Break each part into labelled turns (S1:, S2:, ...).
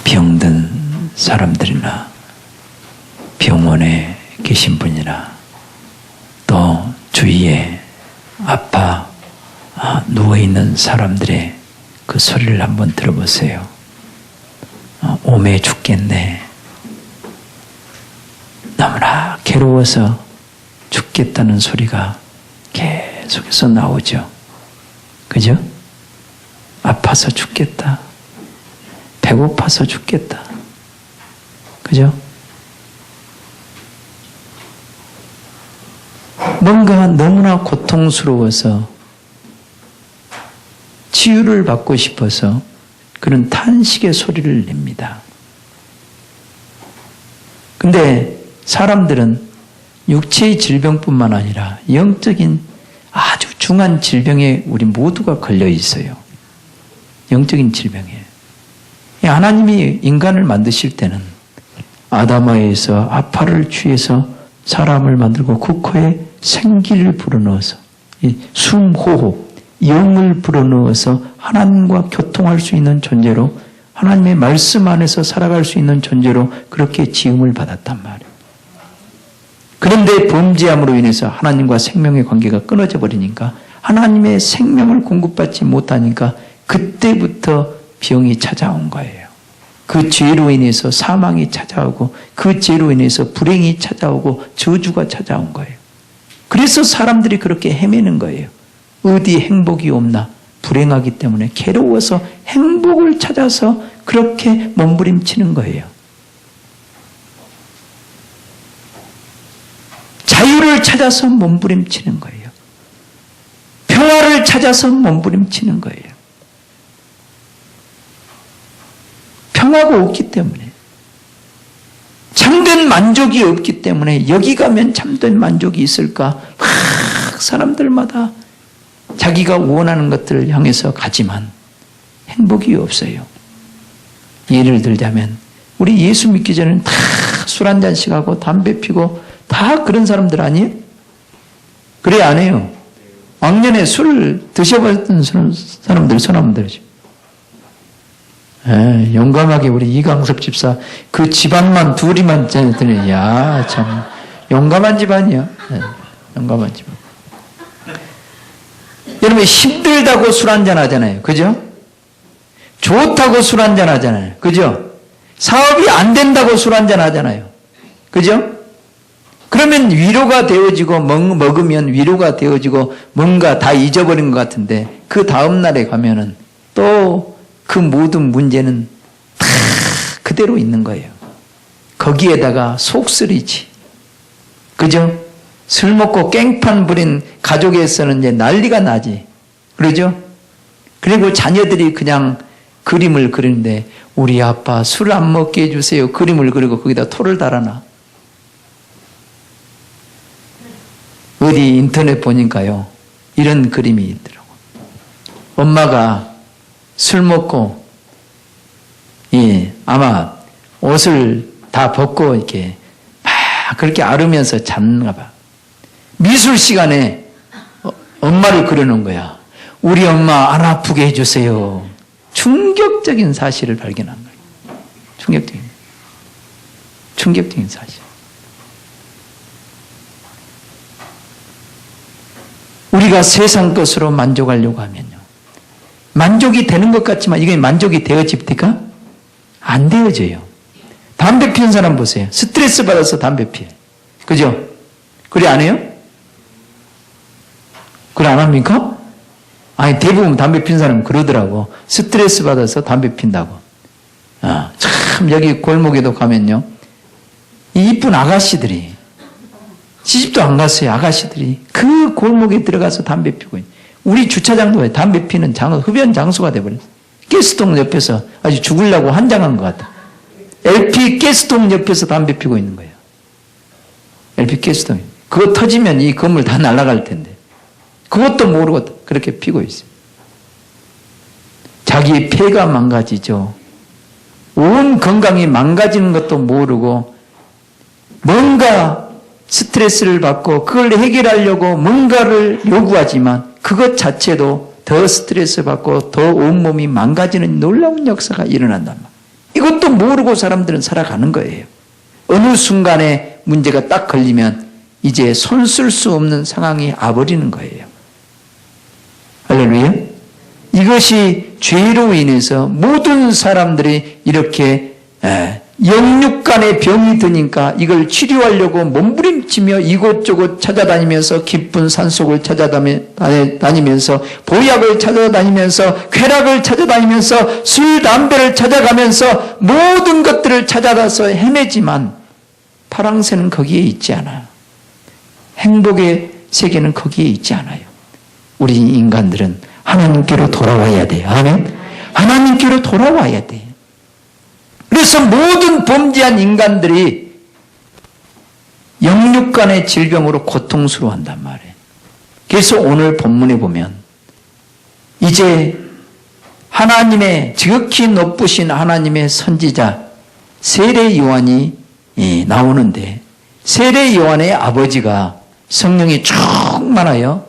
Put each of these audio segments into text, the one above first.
S1: 병든 사람들이나 병원에 계신 분이나 또 주위에 아파 누워있는 사람들의 그 소리를 한번 들어보세요. 오매 죽겠네. 너무나 괴로워서 죽겠다는 소리가 계속해서 나오죠. 그죠? 아파서 죽겠다. 배고파서 죽겠다. 그죠? 뭔가 너무나 고통스러워서 치유를 받고 싶어서 그런 탄식의 소리를 냅니다. 근데 사람들은 육체의 질병뿐만 아니라 영적인 아주 중한 질병에 우리 모두가 걸려 있어요. 영적인 질병에. 하나님이 인간을 만드실 때는 아담아에서 아파를 취해서 사람을 만들고 그 코에 생기를 불어넣어서 숨, 호흡, 영을 불어넣어서 하나님과 교통할 수 있는 존재로 하나님의 말씀 안에서 살아갈 수 있는 존재로 그렇게 지음을 받았단 말이에요. 그런데 범죄함으로 인해서 하나님과 생명의 관계가 끊어져 버리니까 하나님의 생명을 공급받지 못하니까 그때부터 병이 찾아온 거예요. 그 죄로 인해서 사망이 찾아오고 그 죄로 인해서 불행이 찾아오고 저주가 찾아온 거예요. 그래서 사람들이 그렇게 헤매는 거예요. 어디 행복이 없나? 불행하기 때문에 괴로워서 행복을 찾아서 그렇게 몸부림치는 거예요. 자유를 찾아서 몸부림치는 거예요. 평화를 찾아서 몸부림치는 거예요. 평화가 없기 때문에, 참된 만족이 없기 때문에 여기 가면 참된 만족이 있을까? 막 사람들마다 자기가 원하는 것들을 향해서 가지만 행복이 없어요. 예를 들자면 우리 예수 믿기 전에는 다 술 한 잔씩 하고 담배 피고 다 그런 사람들 아니에요? 그래 안 해요? 왕년에 술을 드셔봤던 사람들 손 한번 들으시죠. 용감하게 우리 이강섭 집사 그 집안만 둘이만 들으니 야 참 용감한 집안이야. 용감한 집안. 여러분 힘들다고 술 한잔 하잖아요. 그죠? 좋다고 술 한잔 하잖아요. 그죠? 사업이 안 된다고 술 한잔 하잖아요. 그죠? 그러면 위로가 되어지고 먹으면 위로가 되어지고 뭔가 다 잊어버린 것 같은데 그 다음 날에 가면은 또 그 모든 문제는 다 그대로 있는 거예요. 거기에다가 속쓰리지. 그죠? 술 먹고 깽판 부린 가족에서는 이제 난리가 나지. 그러죠? 그리고 자녀들이 그냥 그림을 그리는데 우리 아빠 술 안 먹게 해주세요. 그림을 그리고 거기다 토를 달아놔. 어디 인터넷 보니까요. 이런 그림이 있더라고. 엄마가 술 먹고 아마 옷을 다 벗고 이렇게 막 그렇게 앓으면서 잤나 봐. 미술 시간에 엄마를 그려놓은 거야. 우리 엄마 안 아프게 해주세요. 충격적인 사실을 발견한 거예요. 충격적인 사실. 우리가 세상 것으로 만족하려고 하면요. 만족이 되는 것 같지만 이게 만족이 되어집니까? 안 되어져요. 담배 피는 사람 보세요. 스트레스 받아서 담배 피해. 그죠? 그래 안 해요? 그래 안 합니까? 아니 대부분 담배 피는 사람은 그러더라고. 스트레스 받아서 담배 핀다고. 참 여기 골목에도 가면요. 이쁜 아가씨들이 시집도 안 갔어요. 아가씨들이 그 골목에 들어가서 담배 피고 있어요. 우리 주차장도 담배 피는 흡연 장소가 돼버렸어요. 가스통 옆에서 아주 죽으려고 한장한 것 같아. LP 가스통 옆에서 담배 피고 있는 거예요. LP 가스통. 그거 터지면 이 건물 다 날아갈 텐데. 그것도 모르고 그렇게 피고 있어요. 자기의 폐가 망가지죠. 온 건강이 망가지는 것도 모르고 뭔가 스트레스를 받고 그걸 해결하려고 뭔가를 요구하지만 그것 자체도 더 스트레스 받고 더 온몸이 망가지는 놀라운 역사가 일어난단 말이에요. 이것도 모르고 사람들은 살아가는 거예요. 어느 순간에 문제가 딱 걸리면 이제 손 쓸 수 없는 상황이 와버리는 거예요. 할렐루야. 이것이 죄로 인해서 모든 사람들이 이렇게 영육간의 병이 드니까 이걸 치료하려고 몸부림치며 이곳저곳 찾아다니면서 깊은 산속을 찾아다니면서 보약을 찾아다니면서 쾌락을 찾아다니면서 술, 담배를 찾아가면서 모든 것들을 찾아다서 헤매지만 파랑새는 거기에 있지 않아요. 행복의 세계는 거기에 있지 않아요. 우리 인간들은 하나님께로 돌아와야 돼요. 아멘. 하나님께로 돌아와야 돼요. 그래서 모든 범죄한 인간들이 영육간의 질병으로 고통스러워한단 말이에요. 그래서 오늘 본문에 보면 이제 하나님의 지극히 높으신 하나님의 선지자 세례 요한이 나오는데 세례 요한의 아버지가 성령이 충만하여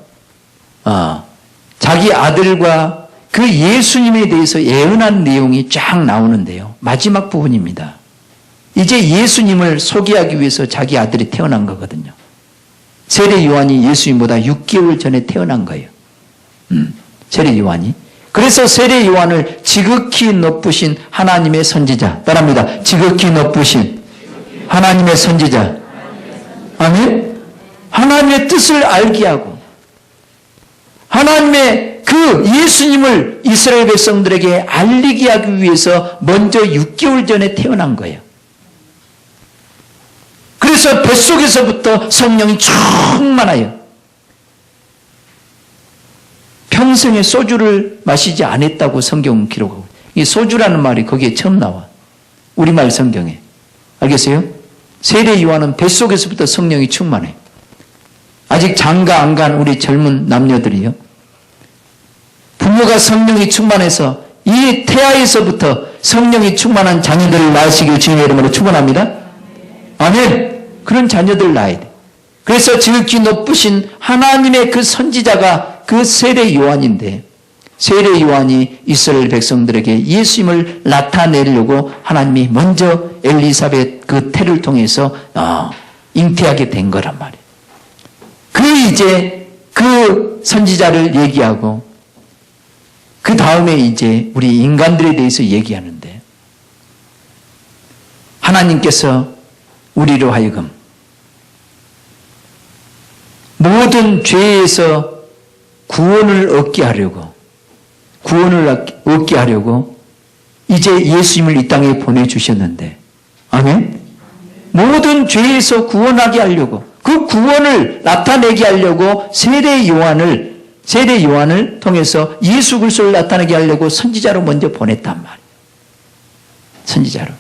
S1: 자기 아들과 그 예수님에 대해서 예언한 내용이 쫙 나오는데요. 마지막 부분입니다. 이제 예수님을 소개하기 위해서 자기 아들이 태어난 거거든요. 세례 요한이 예수님보다 6개월 전에 태어난 거예요. 세례 요한이. 그래서 세례 요한을 지극히 높으신 하나님의 선지자. 따라합니다. 지극히 높으신 하나님의 선지자. 아멘. 하나님의 뜻을 알게 하고 하나님의 그 예수님을 이스라엘 백성들에게 알리게 하기 위해서 먼저 6개월 전에 태어난 거예요. 그래서 뱃속에서부터 성령이 충만하여 평생에 소주를 마시지 않았다고 성경은 기록하고, 이 소주라는 말이 거기에 처음 나와. 우리말 성경에. 알겠어요? 세례 요한은 뱃속에서부터 성령이 충만해. 아직 장가 안 간 우리 젊은 남녀들이요. 부모가 성령이 충만해서 이 태아에서부터 성령이 충만한 자녀들을 낳으시길 주님의 이름으로 축원합니다. 아멘. 그런 자녀들 낳아야 돼. 그래서 지극히 높으신 하나님의 그 선지자가 그 세례 요한인데, 세례 요한이 이스라엘 백성들에게 예수님을 나타내려고 하나님이 먼저 엘리사벳 그 태를 통해서 잉태하게 된 거란 말이에요. 이제 그 선지자를 얘기하고 그 다음에 이제 우리 인간들에 대해서 얘기하는데, 하나님께서 우리로 하여금 모든 죄에서 구원을 얻게 하려고 이제 예수님을 이 땅에 보내주셨는데, 아멘? 모든 죄에서 구원하게 하려고, 그 구원을 나타내게 하려고 세례 요한을 통해서 예수 그리스도를 나타내게 하려고 선지자로 먼저 보냈단 말이에요. 선지자로.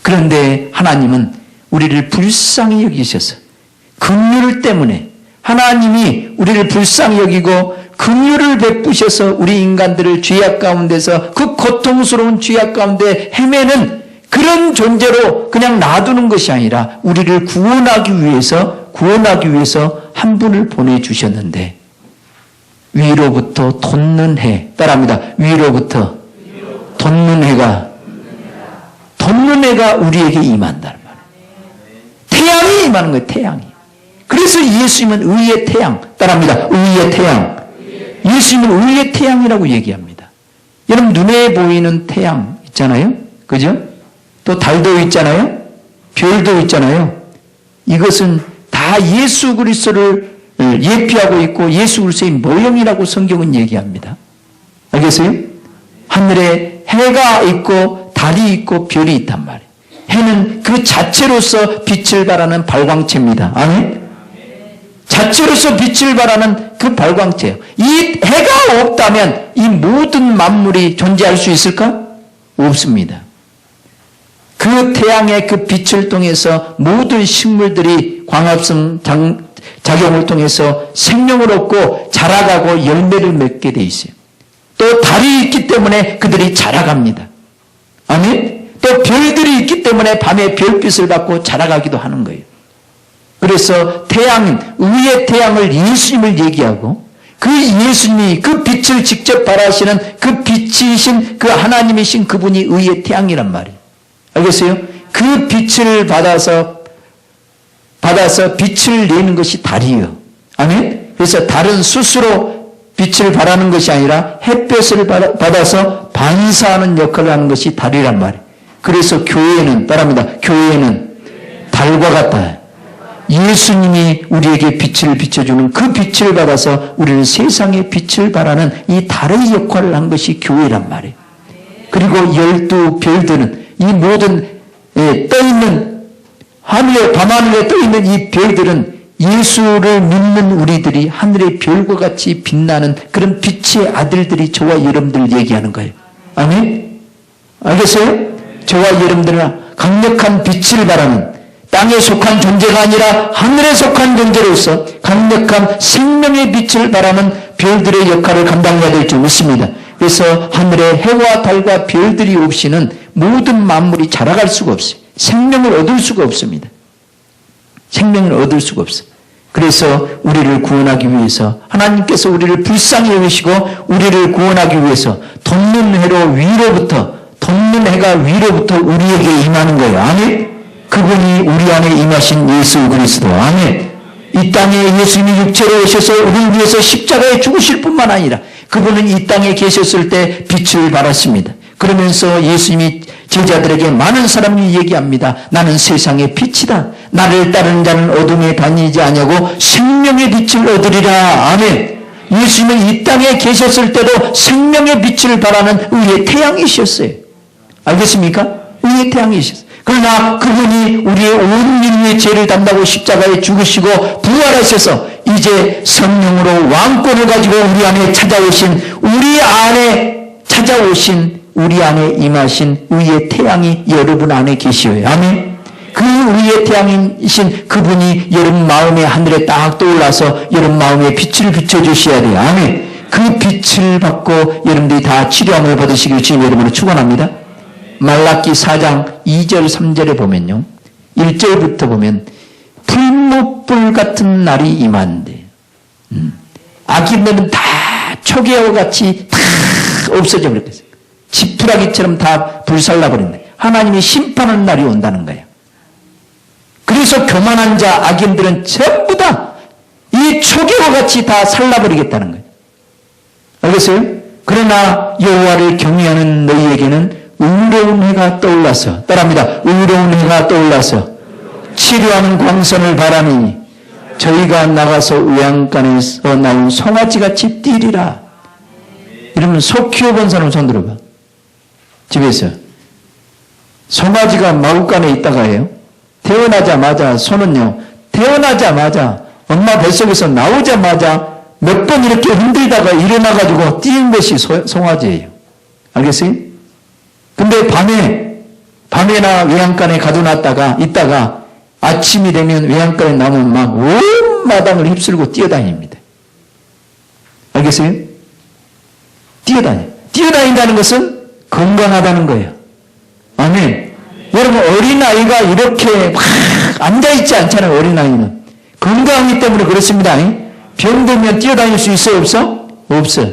S1: 그런데 하나님은 우리를 불쌍히 여기셔서 긍휼 때문에 하나님이 우리를 불쌍히 여기고 긍휼을 베푸셔서 우리 인간들을 죄악 가운데서 그 고통스러운 죄악 가운데 헤매는 그런 존재로 그냥 놔두는 것이 아니라 우리를 구원하기 위해서 한 분을 보내주셨는데, 위로부터 돋는 해, 따라합니다. 위로부터 돋는 해가 우리에게 임한다는 말이에요. 태양이 임하는 거예요. 태양이. 그래서 예수님은 의의 태양, 따라합니다. 의의 태양. 예수님은 의의 태양이라고 얘기합니다. 여러분, 눈에 보이는 태양 있잖아요. 그죠? 또 달도 있잖아요. 별도 있잖아요. 이것은 다 예수 그리스도를 예표하고 있고 예수 그리스도의 모형이라고 성경은 얘기합니다. 알겠어요? 하늘에 해가 있고 달이 있고 별이 있단 말이에요. 해는 그 자체로서 빛을 발하는 발광체입니다. 아멘? 자체로서 빛을 발하는 그 발광체예요. 이 해가 없다면 이 모든 만물이 존재할 수 있을까? 없습니다. 그 태양의 그 빛을 통해서 모든 식물들이 광합성 작용을 통해서 생명을 얻고 자라가고 열매를 맺게 돼 있어요. 또 달이 있기 때문에 그들이 자라갑니다. 아멘? 또 별들이 있기 때문에 밤에 별빛을 받고 자라가기도 하는 거예요. 그래서 의의 태양을 예수님을 얘기하고, 그 예수님이 그 빛을 직접 발하시는 그 빛이신 그 하나님이신 그분이 의의 태양이란 말이에요. 알겠어요? 그 빛을 받아서 빛을 내는 것이 달이에요. 아멘? 그래서 달은 스스로 빛을 발하는 것이 아니라 햇볕을 받아서 반사하는 역할을 하는 것이 달이란 말이에요. 그래서 교회는 따라합니다. 교회는 달과 같다. 예수님이 우리에게 빛을 비춰주는 그 빛을 받아서 우리는 세상에 빛을 발하는 이 달의 역할을 한 것이 교회란 말이에요. 그리고 12별들은 이 모든 떠있는 하늘에 밤하늘에 떠있는 이 별들은 예수를 믿는 우리들이 하늘의 별과 같이 빛나는 그런 빛의 아들들이 저와 여러분들 얘기하는 거예요. 아멘? 알겠어요? 저와 여러분들은 강력한 빛을 발하는 땅에 속한 존재가 아니라 하늘에 속한 존재로서 강력한 생명의 빛을 발하는 별들의 역할을 감당해야 될 줄 믿습니다. 그래서 하늘에 해와 달과 별들이 없이는 모든 만물이 자라갈 수가 없어요. 생명을 얻을 수가 없습니다. 생명을 얻을 수가 없어요. 그래서 우리를 구원하기 위해서 하나님께서 우리를 불쌍히 여기시고 우리를 구원하기 위해서 돋는 해가 위로부터 우리에게 임하는 거예요. 아멘. 그분이 우리 안에 임하신 예수 그리스도. 아멘. 이 땅에 예수님이 육체로 오셔서 우리를 위해서 십자가에 죽으실 뿐만 아니라 그분은 이 땅에 계셨을 때 빛을 발하십니다. 그러면서 예수님이 제자들에게 많은 사람이 얘기합니다. 나는 세상의 빛이다. 나를 따르는 자는 어둠에 다니지 아니하고 생명의 빛을 얻으리라. 아멘. 예수님은 이 땅에 계셨을 때도 생명의 빛을 발하는 의의 태양이셨어요. 알겠습니까? 의의 태양이셨어요. 그러나 그분이 우리의 온 인류의 죄를 담당하고 십자가에 죽으시고 부활하셔서 이제 성령으로 왕권을 가지고 우리 안에 임하신 의의 태양이 여러분 안에 계시어요. 아멘. 그 의의 태양이신 그분이 여러분 마음의 하늘에 딱 떠올라서 여러분 마음에 빛을 비춰주셔야 돼요. 아멘. 그 빛을 받고 여러분들이 다 치료함을 받으시길 주님 여러분을 축원합니다. 말라기 4장 2절 3절에 보면요. 1절부터 보면 풀무불 같은 날이 임한대. 악인들은 다 초계와 같이 다 없어져 버렸어요. 지푸라기처럼 다 불살라버린다. 하나님이 심판하는 날이 온다는 거예요. 그래서 교만한 자 악인들은 전부 다 이 초계와 같이 다 살라버리겠다는 거예요. 알겠어요? 그러나 여호와를 경외하는 너희에게는 의로운 해가 떠올라서 따라합니다. 의로운 해가 떠올라서 치료하는 광선을 바라니 저희가 나가서 외양간에서 나온 송아지같이 뛰리라. 이러면 소 키워본 사람 손 들어봐. 집에서 송아지가 마구간에 있다가 해요. 태어나자마자 소는요. 태어나자마자 엄마 뱃속에서 나오자마자 몇 번 이렇게 흔들다가 일어나가지고 뛰는 것이 송아지예요. 알겠어요? 근데 밤에나 외양간에 가둬놨다가 있다가 아침이 되면 외양간에 나오면 막 온 마당을 휩쓸고 뛰어다닙니다. 알겠어요? 뛰어다닌다는 것은 건강하다는 거예요. 아멘. 여러분 어린아이가 이렇게 막 앉아있지 않잖아요. 어린아이는. 건강하기 때문에 그렇습니다. 병들면 뛰어다닐 수 있어요? 없어.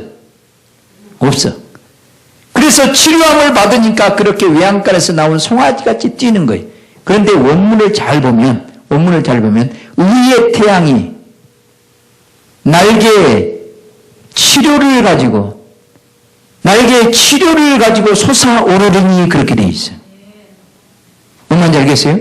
S1: 그래서 치료함을 받으니까 그렇게 외양간에서 나온 송아지같이 뛰는 거예요. 그런데 원문을 잘 보면 의의 태양이 날개에 치료를 가지고 솟아오르니 그렇게 돼 있어요. 뭔지 알겠어요?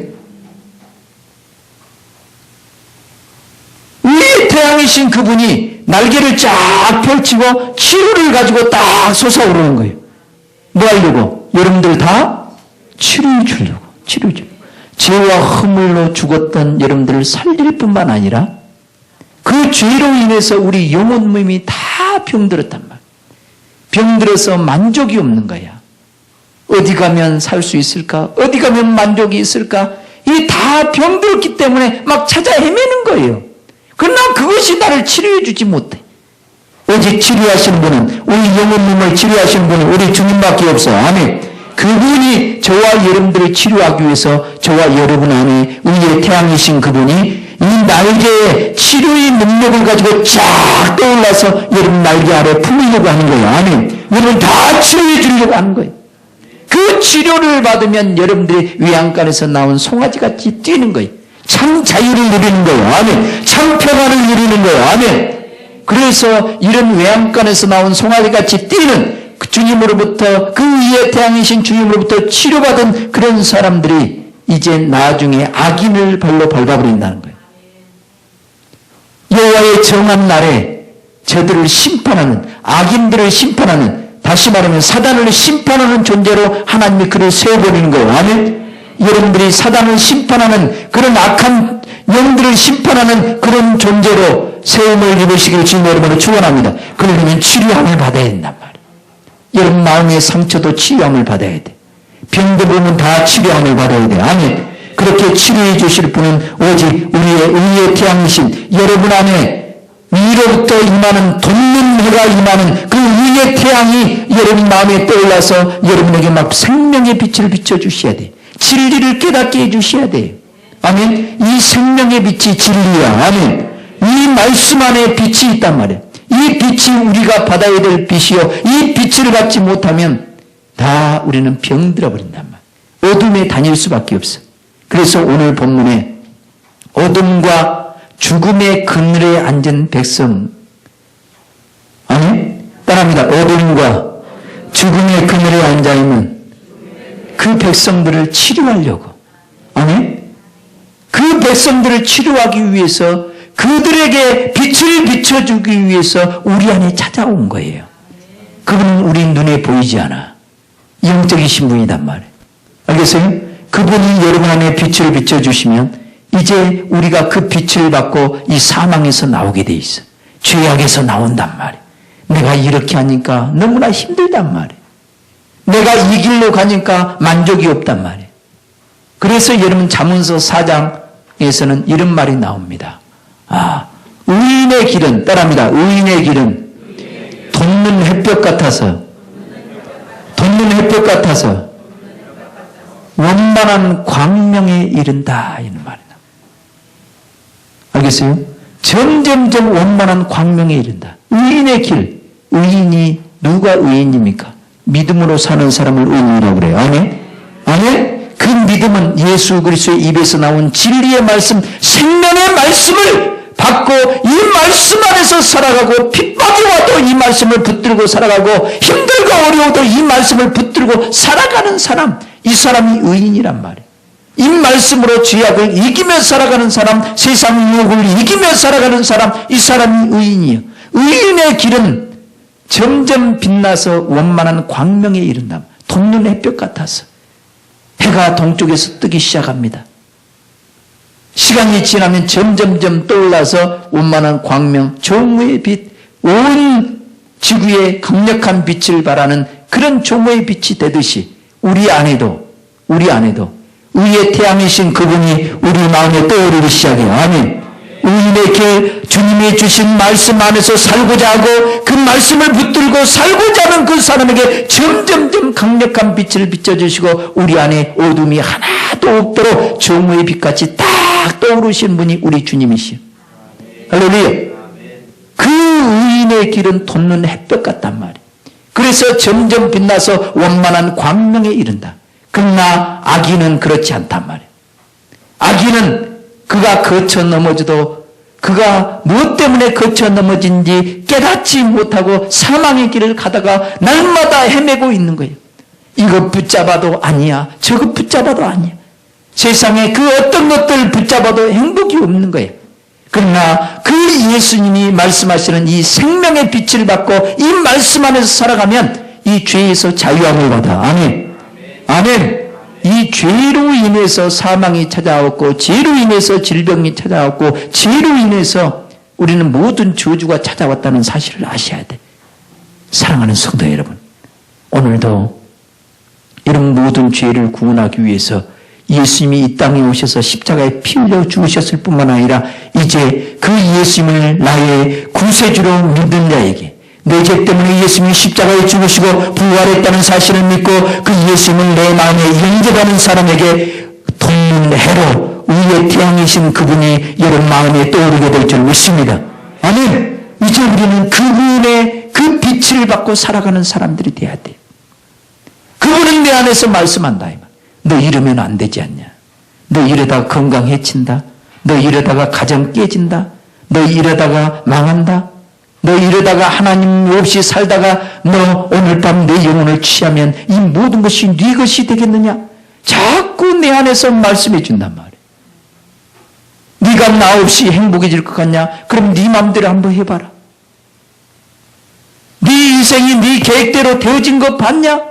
S1: 의의 태양이신 그분이 날개를 쫙 펼치고 치료를 가지고 딱 솟아오르는 거예요. 뭐 하려고? 여러분들 다 치료해 주려고. 죄와 허물로 죽었던 여러분들을 살릴 뿐만 아니라 그 죄로 인해서 우리 영혼 몸이 다 병들었단 말이야. 병들어서 만족이 없는 거야. 어디 가면 살 수 있을까? 어디 가면 만족이 있을까? 이 다 병들었기 때문에 막 찾아 헤매는 거예요. 그러나 그것이 나를 치료해 주지 못해. 오직 치료하시는 분은, 우리 영혼 몸을 치료하시는 분은 우리 주님밖에 없어. 아멘. 그분이 저와 여러분들을 치료하기 위해서 저와 여러분 안에 의의 태양이신 그분이 이 날개에 치료의 능력을 가지고 쫙 떠올라서 여러분 날개 아래 품으려고 하는 거예요. 아멘. 여러분 다 치료해 주려고 하는 거예요. 그 치료를 받으면 여러분들이 외양간에서 나온 송아지같이 뛰는 거예요. 참 자유를 누리는 거예요. 아멘. 참 평안을 누리는 거예요. 아멘. 그래서 이런 외양간에서 나온 송아지같이 뛰는 그 주님으로부터 그 위에 태양이신 주님으로부터 치료받은 그런 사람들이 이제 나중에 악인을 발로 밟아버린다는 거예요. 여호와의 정한 날에 저들을 심판하는 악인들을 심판하는 다시 말하면 사단을 심판하는 존재로 하나님이 그를 세워버리는 거예요. 아멘. 여러분들이 사단을 심판하는 그런 악한 영들을 심판하는 그런 존재로 세움을 입으시기를 주님 여러분을 축원합니다. 그러려면 치료함을 받아야 된단 말이에요. 여러분 마음의 상처도 치료함을 받아야 돼. 병도 보면 다 치료함을 받아야 돼. 아멘. 그렇게 치료해 주실 분은 오직 우리의 의의 태양이신 여러분 안에 위로부터 임하는 돋는 해가 임하는 그 의의 태양이 여러분 마음에 떠올라서 여러분에게 막 생명의 빛을 비춰주셔야 돼. 진리를 깨닫게 해주셔야 돼요. 아멘. 이 생명의 빛이 진리야. 아멘. 이 말씀 안에 빛이 있단 말이에요. 이 빛이 우리가 받아야 될 빛이요. 이 빛을 받지 못하면 다 우리는 병들어 버린단 말이에요. 어둠에 다닐 수밖에 없어. 그래서 오늘 본문에 어둠과 죽음의 그늘에 앉은 백성. 아멘. 따라합니다. 어둠과 죽음의 그늘에 앉아있는 그 백성들을 치료하려고. 아멘. 그 백성들을 치료하기 위해서 그들에게 빛을 비춰주기 위해서 우리 안에 찾아온 거예요. 그분은 우리 눈에 보이지 않아. 영적이신 분이단 말이에요. 알겠어요? 그분이 여러분 안에 빛을 비춰주시면 이제 우리가 그 빛을 받고 이 사망에서 나오게 돼 있어. 죄악에서 나온단 말이에요. 내가 이렇게 하니까 너무나 힘들단 말이에요. 내가 이 길로 가니까 만족이 없단 말이에요. 그래서 여러분 잠언서 4장에서는 이런 말이 나옵니다. 의인의 길은 따라합니다. 의인의 길은 돋는 햇볕 같아서 원만한 광명에 이른다 이런 말이다. 알겠어요? 점점점 원만한 광명에 이른다. 의인의 길. 의인이 누가 의인입니까? 믿음으로 사는 사람을 의인이라고 그래요. 아멘? 아멘? 그 믿음은 예수 그리스도의 입에서 나온 진리의 말씀, 생명의 말씀을 받고 이 말씀 안에서 살아가고 핍박이 와도 이 말씀을 붙들고 살아가고 힘들고 어려워도 이 말씀을 붙들고 살아가는 사람, 이 사람이 의인이란 말이에요. 이 말씀으로 죄악을 이기며 살아가는 사람, 세상 유혹을 이기며 살아가는 사람, 이 사람이 의인이에요. 의인의 길은 점점 빛나서 원만한 광명에 이른다. 돋는 햇볕 같아서 해가 동쪽에서 뜨기 시작합니다. 시간이 지나면 점점점 떠올라서 원만한 광명, 종우의 빛, 온 지구에 강력한 빛을 발하는 그런 종우의 빛이 되듯이 우리 안에도 의의 태양이신 그분이 우리 마음에 떠오르기 시작해요. 아멘. 의인의 길, 주님이 주신 말씀 안에서 살고자 하고 그 말씀을 붙들고 살고자 하는 그 사람에게 점점점 강력한 빛을 비춰주시고 우리 안에 어둠이 하나도 없도록 정오의 빛같이 딱 떠오르신 분이 우리 주님이시요. 할렐루야. 그 의인의 길은 돋는 햇볕 같단 말이에요. 그래서 점점 빛나서 원만한 광명에 이른다. 그러나 악인은 그렇지 않단 말이에요. 악인은 그가 거쳐 넘어져도 그가 무엇 때문에 거쳐 넘어진지 깨닫지 못하고 사망의 길을 가다가 날마다 헤매고 있는 거예요. 이거 붙잡아도 아니야. 저거 붙잡아도 아니야. 세상에 그 어떤 것들 붙잡아도 행복이 없는 거예요. 그러나 그 예수님이 말씀하시는 이 생명의 빛을 받고 이 말씀 안에서 살아가면 이 죄에서 자유함을 받아. 아멘. 아멘. 이 죄로 인해서 사망이 찾아왔고 죄로 인해서 질병이 찾아왔고 죄로 인해서 우리는 모든 저주가 찾아왔다는 사실을 아셔야 돼. 사랑하는 성도 여러분, 오늘도 이런 모든 죄를 구원하기 위해서 예수님이 이 땅에 오셔서 십자가에 피 흘려 죽으셨을 뿐만 아니라 이제 그 예수님을 나의 구세주로 믿는 자에게 내 죄 때문에 예수님이 십자가에 죽으시고 부활했다는 사실을 믿고 그 예수님을 내 마음에 영접하는 사람에게 돋는 해로 위의 태양이신 그분이 여러분 마음에 떠오르게 될 줄 믿습니다. 아멘. 이제 우리는 그분의 그 빛을 받고 살아가는 사람들이 돼야 돼. 그분은 내 안에서 말씀한다. 너 이러면 안 되지 않냐. 너 이러다가 건강 해친다. 너 이러다가 가정 깨진다. 너 이러다가 망한다. 너 이러다가 하나님 없이 살다가 너 오늘 밤 내 영혼을 취하면 이 모든 것이 네 것이 되겠느냐. 자꾸 내 안에서 말씀해 준단 말이야. 네가 나 없이 행복해질 것 같냐? 그럼 네 마음대로 한번 해봐라. 네 인생이 네 계획대로 되어진 거 봤냐?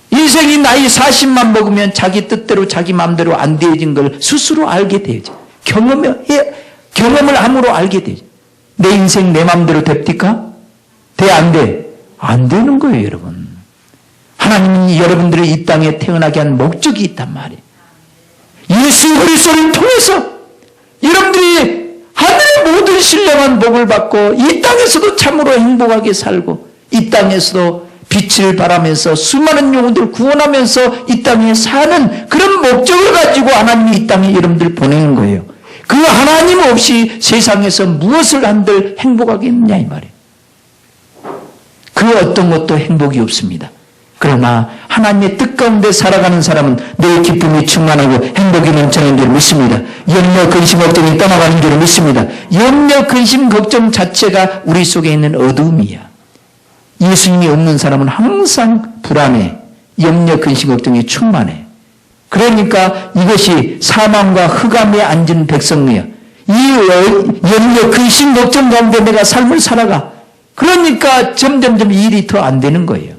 S1: 인생이 나이 40만 먹으면 자기 뜻대로 자기 마음대로 안 되어진 걸 스스로 알게 되어져. 경험을 함으로 알게 되죠. 내 인생 내 마음대로 됩니까? 돼, 안 돼? 안 되는 거예요, 여러분. 하나님은 여러분들이 이 땅에 태어나게 한 목적이 있단 말이에요. 예수 그리스도를 통해서 여러분들이 하늘의 모든 신령한 복을 받고 이 땅에서도 참으로 행복하게 살고 이 땅에서도 빛을 발하면서 수많은 영혼들을 구원하면서 이 땅에 사는 그런 목적을 가지고 하나님이 이 땅에 여러분들을 보내는 거예요. 그 하나님 없이 세상에서 무엇을 한들 행복하겠느냐 이 말이에요. 그 어떤 것도 행복이 없습니다. 그러나 하나님의 뜻 가운데 살아가는 사람은 늘 기쁨이 충만하고 행복이 넘치는 줄 믿습니다. 염려, 근심, 걱정이 떠나가는 줄 믿습니다. 염려, 근심, 걱정 자체가 우리 속에 있는 어두움이야. 예수님이 없는 사람은 항상 불안해. 염려, 근심, 걱정이 충만해. 그러니까 이것이 사망과 흑암에 앉은 백성이야. 이 염려, 근심, 걱정 가운데 내가 삶을 살아가. 그러니까 점점점 일이 더 안 되는 거예요.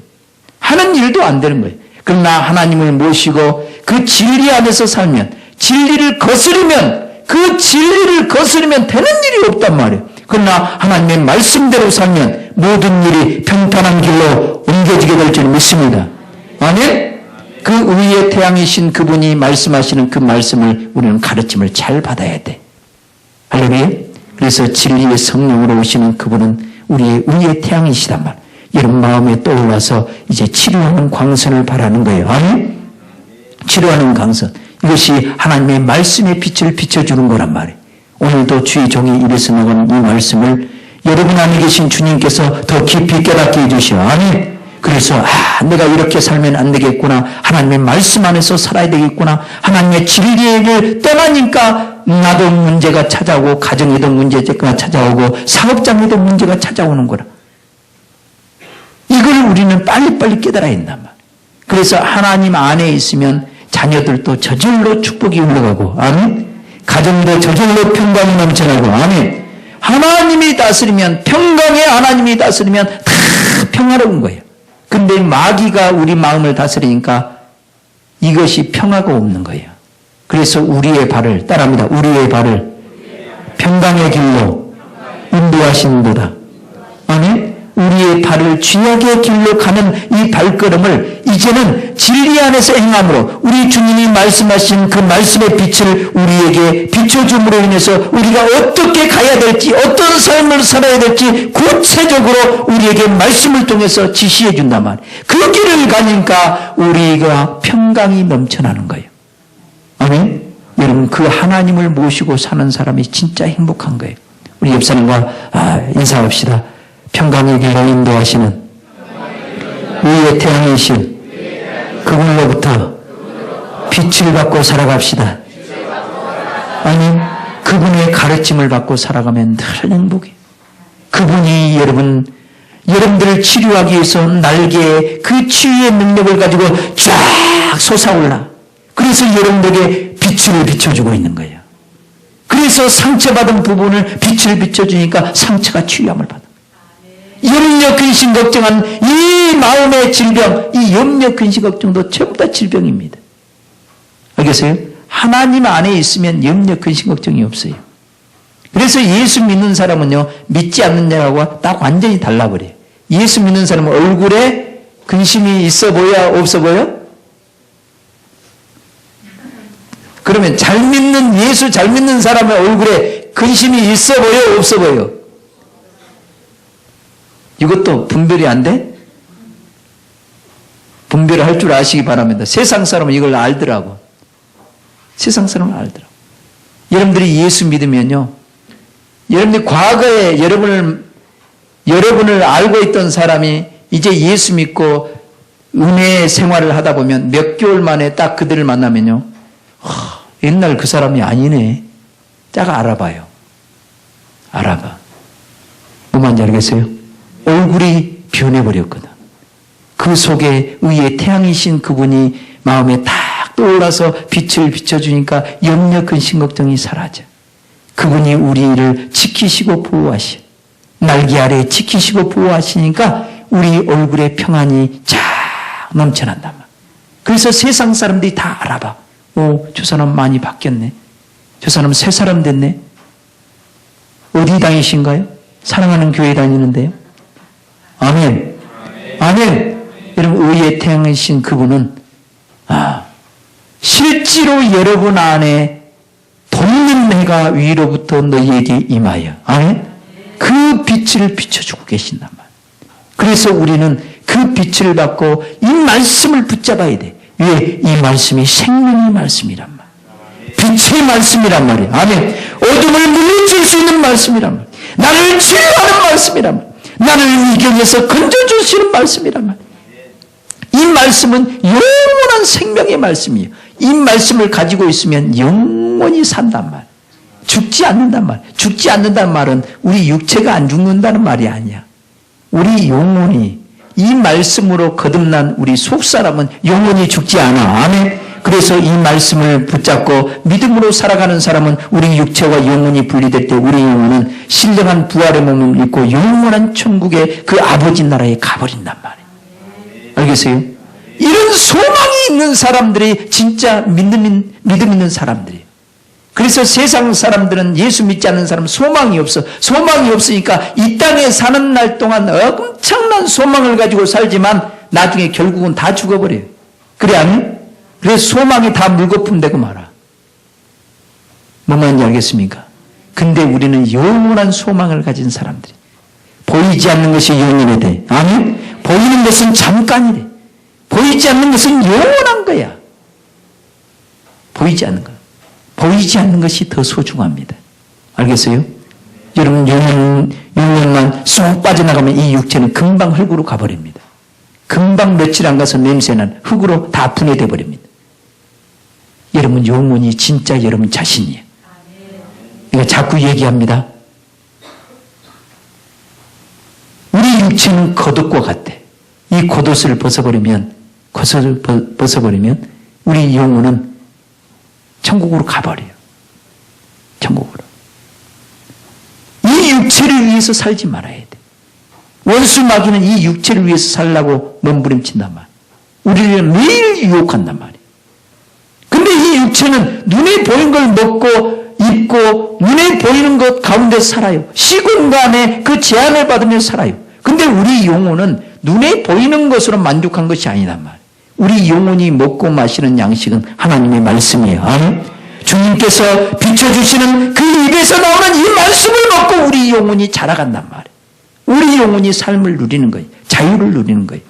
S1: 하는 일도 안 되는 거예요. 그러나 하나님을 모시고 그 진리 안에서 살면, 진리를 거스르면, 그 진리를 거스르면 되는 일이 없단 말이에요. 그러나 하나님의 말씀대로 살면 모든 일이 평탄한 길로 옮겨지게 될 줄 믿습니다. 아멘? 그 위의 태양이신 그분이 말씀하시는 그 말씀을 우리는 가르침을 잘 받아야 돼. 할렐루야. 그래서 진리의 성령으로 오시는 그분은 우리의 위의 태양이시단 말. 여러분 마음에 떠올라서 이제 치료하는 광선을 바라는 거예요. 아멘? 치료하는 광선. 이것이 하나님의 말씀의 빛을 비춰주는 거란 말이에요. 오늘도 주의 종이 입에서 나온 이 말씀을 여러분 안에 계신 주님께서 더 깊이 깨닫게 해주시오. 아멘? 그래서 내가 이렇게 살면 안 되겠구나. 하나님의 말씀 안에서 살아야 되겠구나. 하나님의 진리를 떠나니까 나도 문제가 찾아오고 가정에도 문제가 찾아오고 사업장에도 문제가 찾아오는 거라. 이걸 우리는 빨리빨리 깨달아야 한단 말이야. 그래서 하나님 안에 있으면 자녀들도 저절로 축복이 흘러가고 아멘. 가정도 저절로 평강이 넘쳐나고 아멘. 하나님이 다스리면 평강에 하나님이 다스리면 다 평화로운 거예요. 근데 마귀가 우리 마음을 다스리니까 이것이 평화가 없는 거예요. 그래서 우리의 발을 따라합니다. 우리의 발을 평강의 길로 인도하시는도다. 아멘. 우리의 발을 죄악의 길로 가는 이 발걸음을 이제는 진리 안에서 행함으로 우리 주님이 말씀하신 그 말씀의 빛을 우리에게 비춰줌으로 인해서 우리가 어떻게 가야 될지 어떤 삶을 살아야 될지 구체적으로 우리에게 말씀을 통해서 지시해 준단 말이에요. 그 길을 가니까 우리가 평강이 넘쳐나는 거예요. 아멘. 여러분 그 하나님을 모시고 사는 사람이 진짜 행복한 거예요. 우리 옆사람과 인사합시다. 평강의 길로 인도하시는 위의 태양이신 그분로부터 빛을 받고 살아갑시다. 아니 그분의 가르침을 받고 살아가면 늘 행복해. 그분이 여러분들을 치료하기 위해서 날개에 그 치유의 능력을 가지고 쫙 솟아올라. 그래서 여러분들에게 빛을 비춰주고 있는 거예요. 그래서 상처받은 부분을 빛을 비춰주니까 상처가 치유함을 받아. 염려, 근심, 걱정한 이 마음의 질병, 이 염려, 근심, 걱정도 전부 다 질병입니다. 알겠어요? 하나님 안에 있으면 염려, 근심, 걱정이 없어요. 그래서 예수 믿는 사람은요, 믿지 않는 자하고 딱 완전히 달라버려요. 예수 믿는 사람은 얼굴에 근심이 있어 보여, 없어 보여? 그러면 예수 잘 믿는 사람의 얼굴에 근심이 있어 보여, 없어 보여? 이것도 분별이 안 돼? 분별을 할 줄 아시기 바랍니다. 세상 사람은 이걸 알더라고. 세상 사람은 알더라고. 여러분들이 예수 믿으면요. 여러분들이 과거에 여러분을 알고 있던 사람이 이제 예수 믿고 은혜 생활을 하다 보면 몇 개월 만에 딱 그들을 만나면요. 옛날 그 사람이 아니네. 딱 알아봐요. 알아봐. 뭐 말인지 알겠어요? 얼굴이 변해버렸거든. 그 속에 의의 태양이신 그분이 마음에 딱 떠올라서 빛을 비춰주니까 역력한 심걱정이 사라져. 그분이 우리를 지키시고 보호하시. 날개 아래 지키시고 보호하시니까 우리 얼굴에 평안이 쫙 넘쳐난단 말이야. 그래서 세상 사람들이 다 알아봐. 저 사람 많이 바뀌었네. 저 사람 새 사람 됐네. 어디 다니신가요? 사랑하는 교회 다니는데요. 아멘. 아멘. 여러분, 의의 태양이신 그분은 실제로 여러분 안에 돕는 해가 위로부터 너희에게 임하여, 아멘. 그 빛을 비춰주고 계신단 말이에요. 그래서 우리는 그 빛을 받고 이 말씀을 붙잡아야 돼. 왜? 이 말씀이 생명의 말씀이란 말이에요. 빛의 말씀이란 말이에요. 아멘. 어둠을 물리칠 수 있는 말씀이란 말이에요. 나를 치유하는 말씀이란 말이에요. 나를 위경에서 건져주시는 말씀이란 말이에요. 이 말씀은 영원한 생명의 말씀이에요. 이 말씀을 가지고 있으면 영원히 산단 말이에요. 죽지 않는단 말이에요. 죽지 않는다는 말은 우리 육체가 안 죽는다는 말이 아니야. 우리 영혼이 이 말씀으로 거듭난 우리 속사람은 영원히 죽지 않아. 아멘. 그래서 이 말씀을 붙잡고 믿음으로 살아가는 사람은 우리 육체와 영혼이 분리될 때 우리 영혼은 신령한 부활의 몸을 입고 영원한 천국의 그 아버지 나라에 가버린단 말이에요. 알겠어요? 이런 소망이 있는 사람들이 진짜 믿음 있는 사람들이에요. 그래서 세상 사람들은 예수 믿지 않는 사람은 소망이 없어. 소망이 없으니까 이 땅에 사는 날 동안 엄청난 소망을 가지고 살지만 나중에 결국은 다 죽어버려요. 그래, 아니? 그래서 소망이 다 물거품 되고 말아. 뭐 말인지 알겠습니까? 근데 우리는 영원한 소망을 가진 사람들이. 보이지 않는 것이 영원이 돼. 아니? 보이는 것은 잠깐이래. 보이지 않는 것은 영원한 거야. 보이지 않는 거. 보이지 않는 것이 더 소중합니다. 알겠어요? 여러분, 영혼만 쏙 빠져나가면 이 육체는 금방 흙으로 가버립니다. 금방 며칠 안 가서 냄새난 흙으로 다 분해돼 버립니다. 여러분, 영혼이 진짜 여러분 자신이에요. 그러니까 자꾸 얘기합니다. 우리 육체는 겉옷과 같아. 이 겉옷을 벗어버리면 우리 영혼은 천국으로 가버려요. 천국으로. 이 육체를 위해서 살지 말아야 돼. 원수 마귀는 이 육체를 위해서 살라고 몸부림친단 말이야. 우리를 매일 유혹한단 말이야. 근데 이 육체는 눈에 보이는 걸 먹고 입고 눈에 보이는 것 가운데 살아요. 시공간에 그 제한을 받으며 살아요. 근데 우리 영혼은 눈에 보이는 것으로 만족한 것이 아니란 말이에요. 우리 영혼이 먹고 마시는 양식은 하나님의 말씀이에요. 아멘. 주님께서 비춰주시는 그 입에서 나오는 이 말씀을 먹고 우리 영혼이 자라간단 말이에요. 우리 영혼이 삶을 누리는 거예요. 자유를 누리는 거예요.